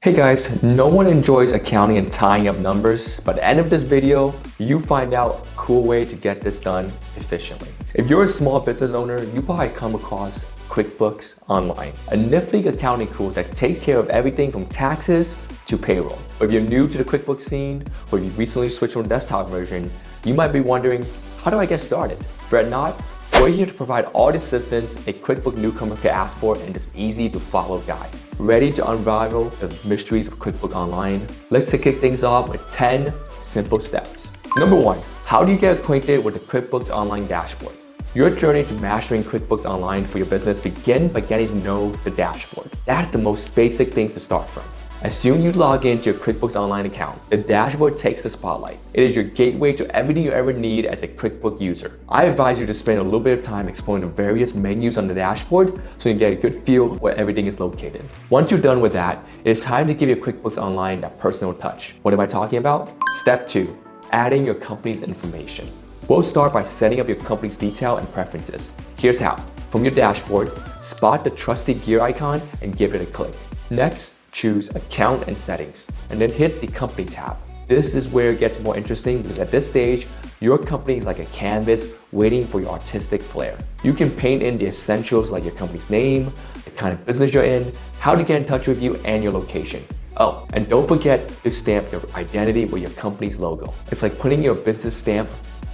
Hey guys, no one enjoys accounting and tying up numbers, but at the end of this video, you find out a cool way to get this done efficiently. If you're a small business owner, you probably come across QuickBooks Online, a nifty accounting tool that takes care of everything from taxes to payroll. But if you're new to the QuickBooks scene, or if you recently switched from the desktop version, you might be wondering, how do I get started? Fret not. We're here to provide all the assistance a QuickBooks newcomer can ask for in this easy to follow guide. Ready to unravel the mysteries of QuickBooks Online? Let's kick things off with 10 simple steps. Number 1, how do you get acquainted with the QuickBooks Online Dashboard? Your journey to mastering QuickBooks Online for your business begins by getting to know the dashboard. That's the most basic things to start from. As soon as you log into your QuickBooks Online account, the dashboard takes the spotlight. It is your gateway to everything you ever need as a QuickBooks user. I advise you to spend a little bit of time exploring the various menus on the dashboard so you get a good feel where everything is located. Once you're done with that, it is time to give your QuickBooks Online that personal touch. What am I talking about? Step 2, adding your company's information. We'll start by setting up your company's detail and preferences. Here's how. From your dashboard, spot the trusty gear icon and give it a click. Next, choose Account and Settings, and then hit the Company tab. This is where it gets more interesting because at this stage, your company is like a canvas waiting for your artistic flair. You can paint in the essentials like your company's name, the kind of business you're in, how to get in touch with you, and your location. Oh, and don't forget to stamp your identity with your company's logo. It's like putting your business stamp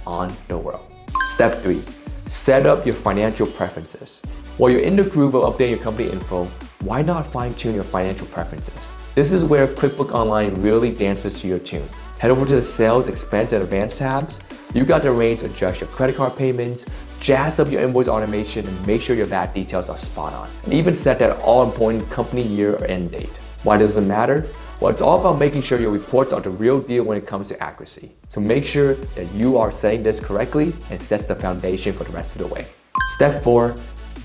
on the world. Step 3, set up your financial preferences. While you're in the groove of updating your company info, why not fine-tune your financial preferences? This is where QuickBooks Online really dances to your tune. Head over to the Sales, Expense, and Advanced tabs. You got the range to adjust your credit card payments, jazz up your invoice automation, and make sure your VAT details are spot on. And even set that all-important company year or end date. Why does it matter? Well, it's all about making sure your reports are the real deal when it comes to accuracy. So make sure that you are setting this correctly and sets the foundation for the rest of the way. Step 4,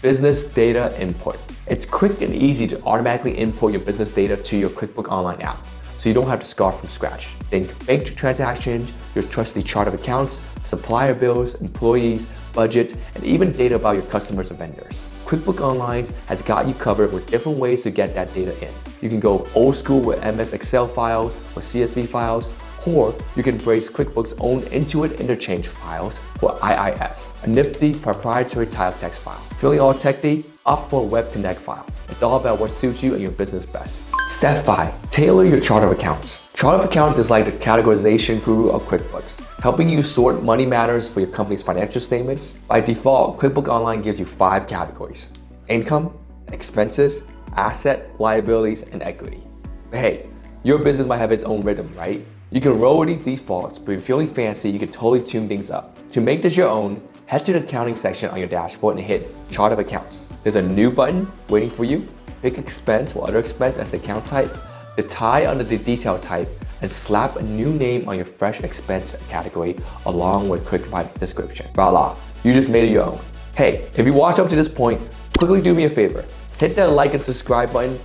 business data import. It's quick and easy to automatically import your business data to your QuickBooks Online app, so you don't have to start from scratch. Think bank transactions, your trusty chart of accounts, supplier bills, employees, budget, and even data about your customers and vendors. QuickBooks Online has got you covered with different ways to get that data in. You can go old school with MS Excel files or CSV files, or you can embrace QuickBooks' own Intuit interchange files or IIF, a nifty proprietary type text file. Feeling all techy? Opt for a Web Connect file. It's all about what suits you and your business best. Step 5, tailor your chart of accounts. Chart of accounts is like the categorization guru of QuickBooks, helping you sort money matters for your company's financial statements. By default, QuickBooks Online gives you 5 categories: income, expenses, asset, liabilities, and equity. But hey, your business might have its own rhythm, right? You can roll with these defaults, but if you're feeling fancy, you can totally tune things up. To make this your own, head to the accounting section on your dashboard and hit Chart of Accounts. There's a new button waiting for you. Pick expense or other expense as the account type, the tie under the detail type, and slap a new name on your fresh expense category along with a quick description. Voila, you just made it your own. Hey, if you watched up to this point, quickly do me a favor. Hit that like and subscribe button.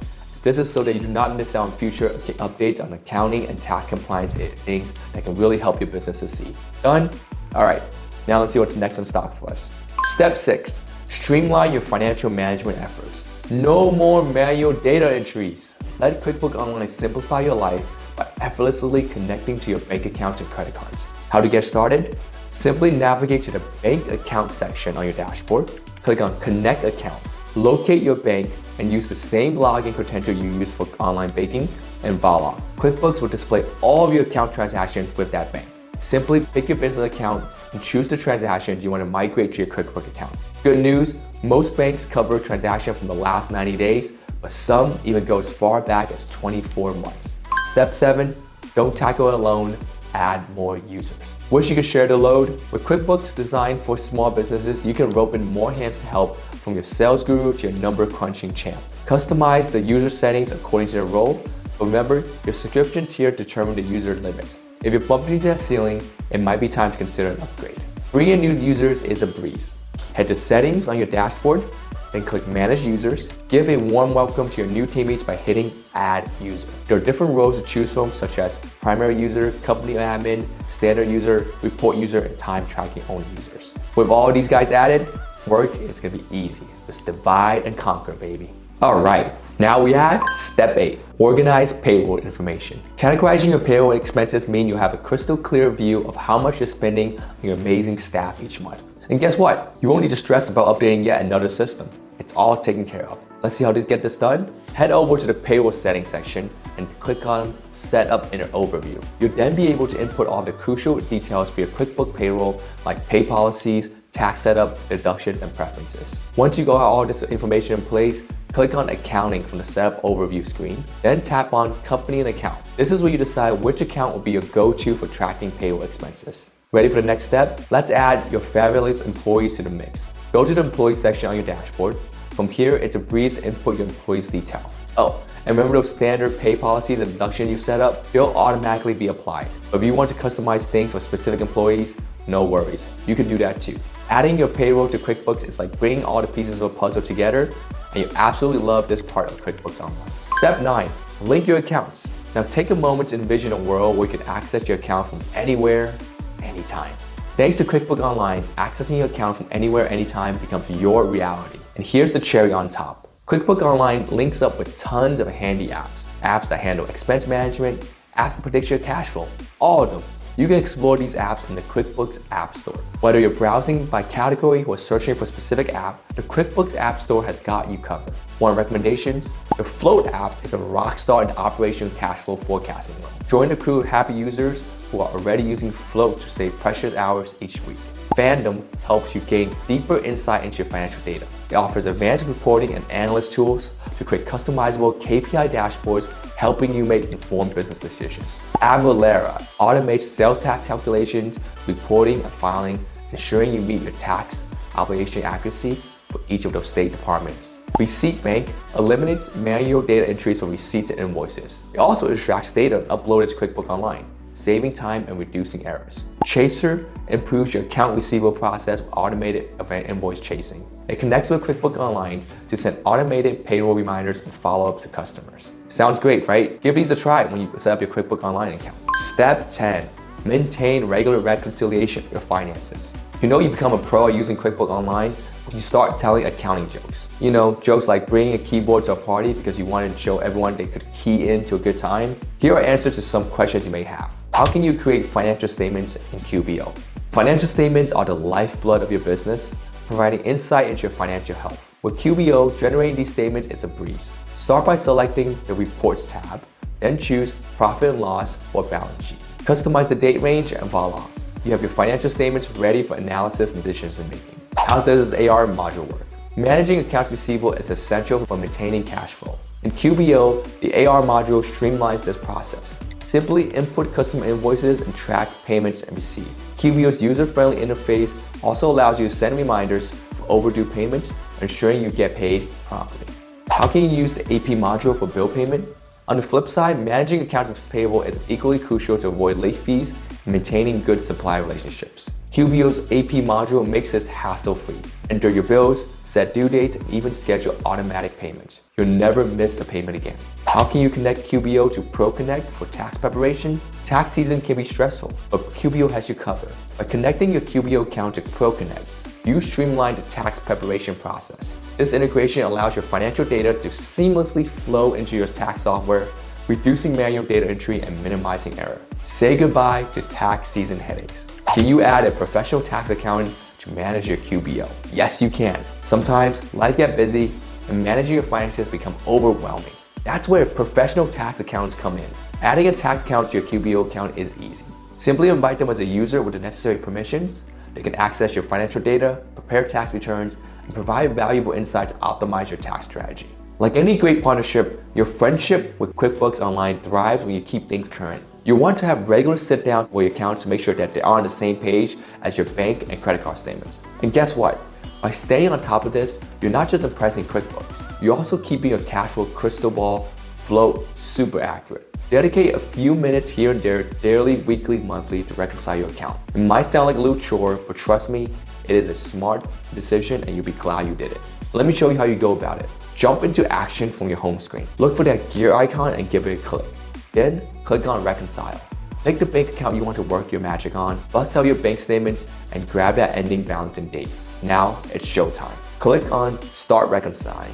This is so that you do not miss out on future updates on accounting and tax compliance things that can really help your business succeed. Done? All right, now let's see what's next in stock for us. Step 6, streamline your financial management efforts. No more manual data entries. Let QuickBooks Online simplify your life by effortlessly connecting to your bank accounts and credit cards. How to get started? Simply navigate to the bank account section on your dashboard, click on Connect Account, locate your bank, and use the same login credential you use for online banking, and voila, QuickBooks will display all of your account transactions with that bank. Simply pick your business account and choose the transactions you want to migrate to your QuickBooks account. Good news, most banks cover transactions from the last 90 days, but some even go as far back as 24 months. Step 7, don't tackle it alone, add more users. Wish you could share the load? With QuickBooks designed for small businesses, you can rope in more hands to help, from your sales guru to your number crunching champ. Customize the user settings according to their role, but remember, your subscription tier determines the user limits. If you're bumping into that ceiling, it might be time to consider an upgrade. Bringing in new users is a breeze. Head to Settings on your dashboard, then click Manage Users. Give a warm welcome to your new teammates by hitting Add User. There are different roles to choose from, such as primary user, company admin, standard user, report user, and time tracking only users. With all of these guys added, work is gonna be easy. Just divide and conquer, baby. All right, now we have step 8, organize payroll information. Categorizing your payroll expenses mean you have a crystal clear view of how much you're spending on your amazing staff each month. And guess what? You won't need to stress about updating yet another system. It's all taken care of. Let's see how to get this done. Head over to the payroll settings section and click on Setup in an Overview. You'll then be able to input all the crucial details for your QuickBooks payroll, like pay policies, tax setup, deductions, and preferences. Once you got all this information in place, click on Accounting from the Setup Overview screen, then tap on Company and Account. This is where you decide which account will be your go-to for tracking payroll expenses. Ready for the next step? Let's add your fabulous employees to the mix. Go to the Employees section on your dashboard. From here, it's a breeze to input your employees' detail. Oh, and remember those standard pay policies and deductions you set up? They'll automatically be applied. But if you want to customize things for specific employees, no worries. You can do that too. Adding your payroll to QuickBooks is like bringing all the pieces of a puzzle together, and you absolutely love this part of QuickBooks Online. Step 9, link your accounts. Now take a moment to envision a world where you can access your account from anywhere, anytime. Thanks to QuickBooks Online, accessing your account from anywhere, anytime becomes your reality. And here's the cherry on top. QuickBooks Online links up with tons of handy apps. Apps that handle expense management, apps that predict your cash flow, all of them. You can explore these apps in the QuickBooks App Store. Whether you're browsing by category or searching for a specific app, the QuickBooks App Store has got you covered. Want recommendations? The Float app is a rock star in operational cash flow forecasting. Join the crew of happy users who are already using Float to save precious hours each week. Fandom helps you gain deeper insight into your financial data. It offers advanced reporting and analyst tools to create customizable KPI dashboards, helping you make informed business decisions. Avalera automates sales tax calculations, reporting, and filing, ensuring you meet your tax obligation accuracy for each of those state departments. Receipt Bank eliminates manual data entries for receipts and invoices. It also extracts data uploaded to QuickBooks Online, saving time and reducing errors. Chaser improves your account receivable process with automated event invoice chasing. It connects with QuickBooks Online to send automated payroll reminders and follow-ups to customers. Sounds great, right? Give these a try when you set up your QuickBooks Online account. Step 10, maintain regular reconciliation of your finances. You know you become a pro at using QuickBooks Online when you start telling accounting jokes. You know, jokes like bringing a keyboard to a party because you wanted to show everyone they could key in to a good time. Here are answers to some questions you may have. How can you create financial statements in QBO? Financial statements are the lifeblood of your business, providing insight into your financial health. With QBO, generating these statements is a breeze. Start by selecting the Reports tab, then choose Profit and Loss or Balance Sheet. Customize the date range and voila, you have your financial statements ready for analysis and decision making. How does this AR module work? Managing accounts receivable is essential for maintaining cash flow. In QBO, the AR module streamlines this process. Simply input custom invoices and track payments and receipts. QBO's user-friendly interface also allows you to send reminders for overdue payments, ensuring you get paid promptly. How can you use the AP module for bill payment? On the flip side, managing accounts payable is equally crucial to avoid late fees and maintaining good supply relationships. QBO's AP module makes this hassle-free. Enter your bills, set due dates, and even schedule automatic payments. You'll never miss a payment again. How can you connect QBO to ProConnect for tax preparation? Tax season can be stressful, but QBO has you covered. By connecting your QBO account to ProConnect, you streamline the tax preparation process. This integration allows your financial data to seamlessly flow into your tax software, reducing manual data entry and minimizing error. Say goodbye to tax season headaches. Can you add a professional tax accountant to manage your QBO? Yes, you can. Sometimes life gets busy and managing your finances become overwhelming. That's where professional tax accountants come in. Adding a tax account to your QBO account is easy. Simply invite them as a user with the necessary permissions. They can access your financial data, prepare tax returns, and provide valuable insights to optimize your tax strategy. Like any great partnership, your friendship with QuickBooks Online thrives when you keep things current. You want to have regular sit-downs with your account to make sure that they are on the same page as your bank and credit card statements. And guess what? By staying on top of this, you're not just impressing QuickBooks, you're also keeping your cash flow crystal ball float super accurate. Dedicate a few minutes here and there, daily, weekly, monthly, to reconcile your account. It might sound like a little chore, but trust me, it is a smart decision and you'll be glad you did it. Let me show you how you go about it. Jump into action from your home screen. Look for that gear icon and give it a click. Then click on Reconcile. Pick the bank account you want to work your magic on, bust out your bank statements, and grab that ending balance and date. Now it's showtime. Click on Start Reconciling.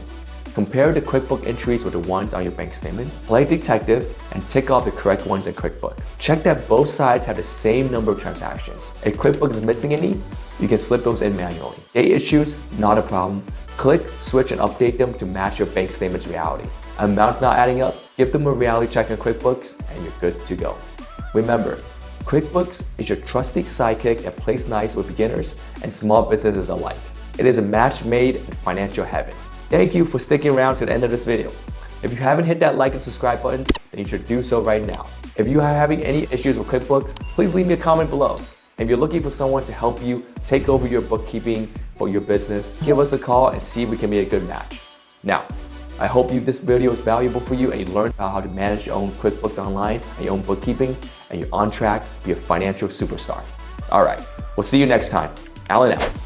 Compare the QuickBooks entries with the ones on your bank statement. Play detective and tick off the correct ones in QuickBooks. Check that both sides have the same number of transactions. If QuickBooks is missing any, you can slip those in manually. Date issues, not a problem. Click, switch, and update them to match your bank statement's reality. Amounts not adding up, give them a reality check in QuickBooks, and you're good to go. Remember, QuickBooks is your trusty sidekick that plays nice with beginners and small businesses alike. It is a match made in financial heaven. Thank you for sticking around to the end of this video. If you haven't hit that like and subscribe button, then you should do so right now. If you are having any issues with QuickBooks, please leave me a comment below. If you're looking for someone to help you take over your bookkeeping for your business, give us a call and see if we can be a good match. Now, I hope this video is valuable for you and you learned how to manage your own QuickBooks Online and your own bookkeeping, and you're on track to be a financial superstar. All right, we'll see you next time. Alan out.